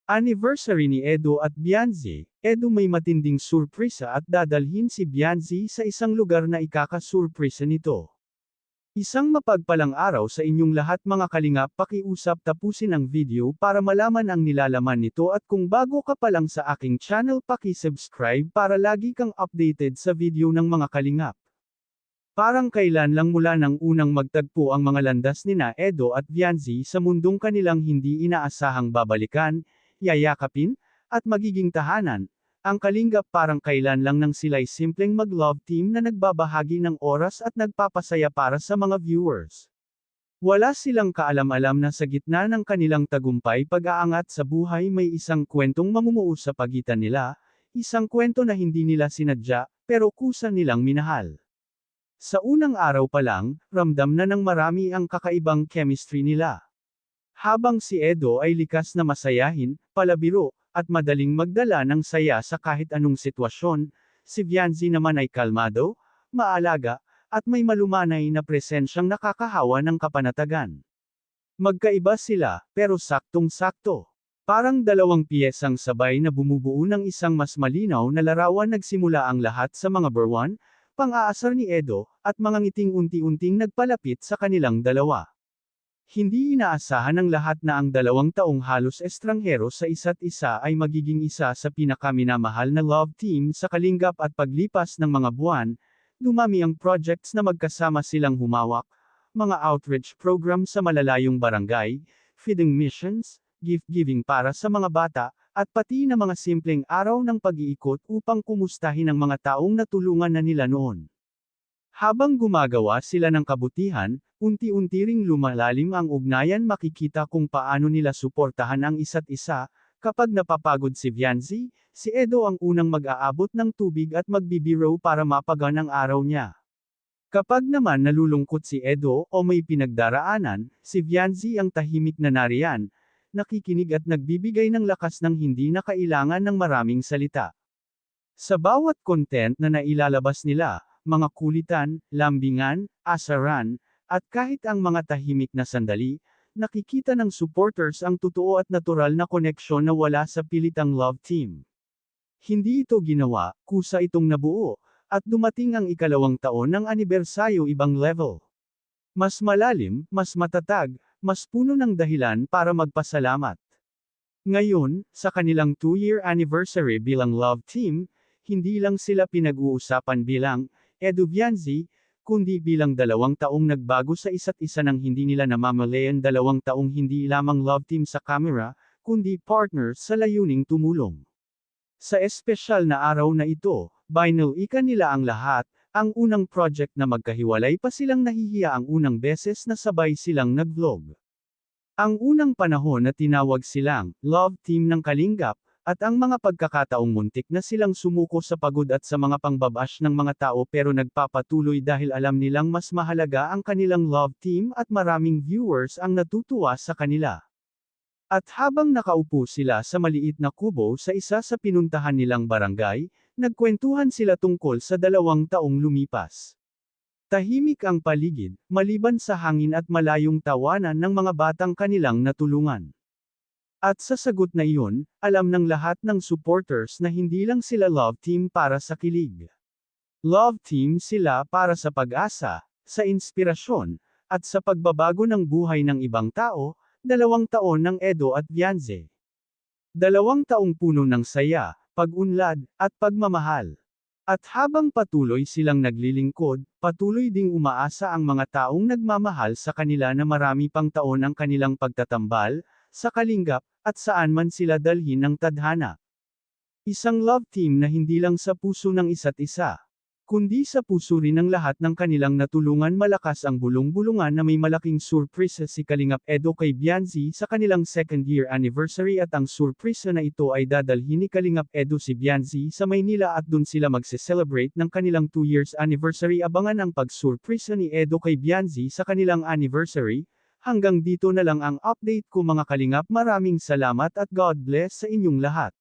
Anniversary ni Edo at Bianzi. Edo may matinding surpresa at dadalhin si Bianzi sa isang lugar na ikakasurpresa nito. Isang mapagpalang araw sa inyong lahat mga kalingap, pakiusap tapusin ang video para malaman ang nilalaman nito at kung bago ka pa lang sa aking channel paki-subscribe para lagi kang updated sa video ng mga kalingap. Parang kailan lang mula nang unang magtagpo ang mga landas nina Edo at Bianzi sa mundong kanilang hindi inaasahang babalikan, yayakapin, at magiging tahanan. Ang kalingap parang kailan lang nang sila'y simpleng mag-love team na nagbabahagi ng oras at nagpapasaya para sa mga viewers. Wala silang kaalam-alam na sa gitna ng kanilang tagumpay pag-aangat sa buhay may isang kwentong mamumuo sa pagitan nila, isang kwento na hindi nila sinadya, pero kusa nilang minahal. Sa unang araw pa lang, ramdam na ng marami ang kakaibang chemistry nila. Habang si Edo ay likas na masayahin, palabiro, at madaling magdala ng saya sa kahit anong sitwasyon, si Bianzi naman ay kalmado, maalaga, at may malumanay na presensyang nakakahawa ng kapanatagan. Magkaiba sila, pero saktong-sakto. Parang dalawang piyesang sabay na bumubuo ng isang mas malinaw na larawan. Nagsimula ang lahat sa mga berwan, pang-aasar ni Edo, at mga ngiting unti-unting nagpalapit sa kanilang dalawa. Hindi inaasahan ng lahat na ang 2 taong halos estranghero sa isa't isa ay magiging isa sa pinakaminamahal na love team sa kalingap at paglipas ng mga buwan, dumami ang projects na magkasama silang humawak, mga outreach program sa malalayong barangay, feeding missions, gift-giving para sa mga bata, at pati na mga simpleng araw ng pag-iikot upang kumustahin ang mga taong natulungan na nila noon. Habang gumagawa sila ng kabutihan, unti-unti ring lumalalim ang ugnayan. Makikita kung paano nila suportahan ang isa't isa. Kapag napapagod si Bianzi, si Edo ang unang mag-aabot ng tubig at magbibiro para mapagan ang araw niya. Kapag naman nalulungkot si Edo o may pinagdaraanan, si Bianzi ang tahimik na nariyan, nakikinig at nagbibigay ng lakas ng hindi na kailangan ng maraming salita. Sa bawat content na nailalabas nila, mga kulitan, lambingan, asaran, at kahit ang mga tahimik na sandali, nakikita ng supporters ang totoo at natural na koneksyon na wala sa pilitang love team. Hindi ito ginawa, kusa itong nabuo, at dumating ang 2 taon ng anibersaryo. Ibang level. Mas malalim, mas matatag, mas puno ng dahilan para magpasalamat. Ngayon, sa kanilang 2-year anniversary bilang love team, hindi lang sila pinag-uusapan bilang Edo Bianzi, kundi bilang 2 taong nagbago sa isa't isa nang hindi nila namamalayan. 2 taong hindi lamang love team sa camera, kundi partners sa layuning tumulong. Sa espesyal na araw na ito, binalikan nila ang lahat, ang unang project na magkahiwalay pa silang nahihiya, ang unang beses na sabay silang nag-vlog. Ang unang panahon na tinawag silang love team ng kalingap, at ang mga pagkakataong muntik na silang sumuko sa pagod at sa mga pangbabash ng mga tao pero nagpapatuloy dahil alam nilang mas mahalaga ang kanilang love team at maraming viewers ang natutuwa sa kanila. At habang nakaupo sila sa maliit na kubo sa isa sa pinuntahan nilang barangay, nagkwentuhan sila tungkol sa 2 taong lumipas. Tahimik ang paligid, maliban sa hangin at malayong tawanan ng mga batang kanilang natulungan. At sa sagot na iyon, alam ng lahat ng supporters na hindi lang sila love team para sa kilig. Love team sila para sa pag-asa, sa inspirasyon, at sa pagbabago ng buhay ng ibang tao. 2 taon ng Edo at Bianzi. 2 taong puno ng saya, pag-unlad, at pagmamahal. At habang patuloy silang naglilingkod, patuloy ding umaasa ang mga taong nagmamahal sa kanila na marami pang taon ang kanilang pagtatambal, sa kalingap, at saan man sila dalhin ng tadhana. Isang love team na hindi lang sa puso ng isa't isa, kundi sa puso rin ng lahat ng kanilang natulungan. Malakas ang bulong-bulungan na may malaking surpresa si Kalingap Edo kay Bianzi sa kanilang 2nd-year anniversary, at ang surpresa na ito ay dadalhin ni Kalingap Edo si Bianzi sa Maynila at dun sila magse-celebrate ng kanilang 2 years anniversary. Abangan ang pag-surpresa ni Edo kay Bianzi sa kanilang anniversary. Hanggang dito na lang ang update ko mga kalingap. Maraming salamat at God bless sa inyong lahat.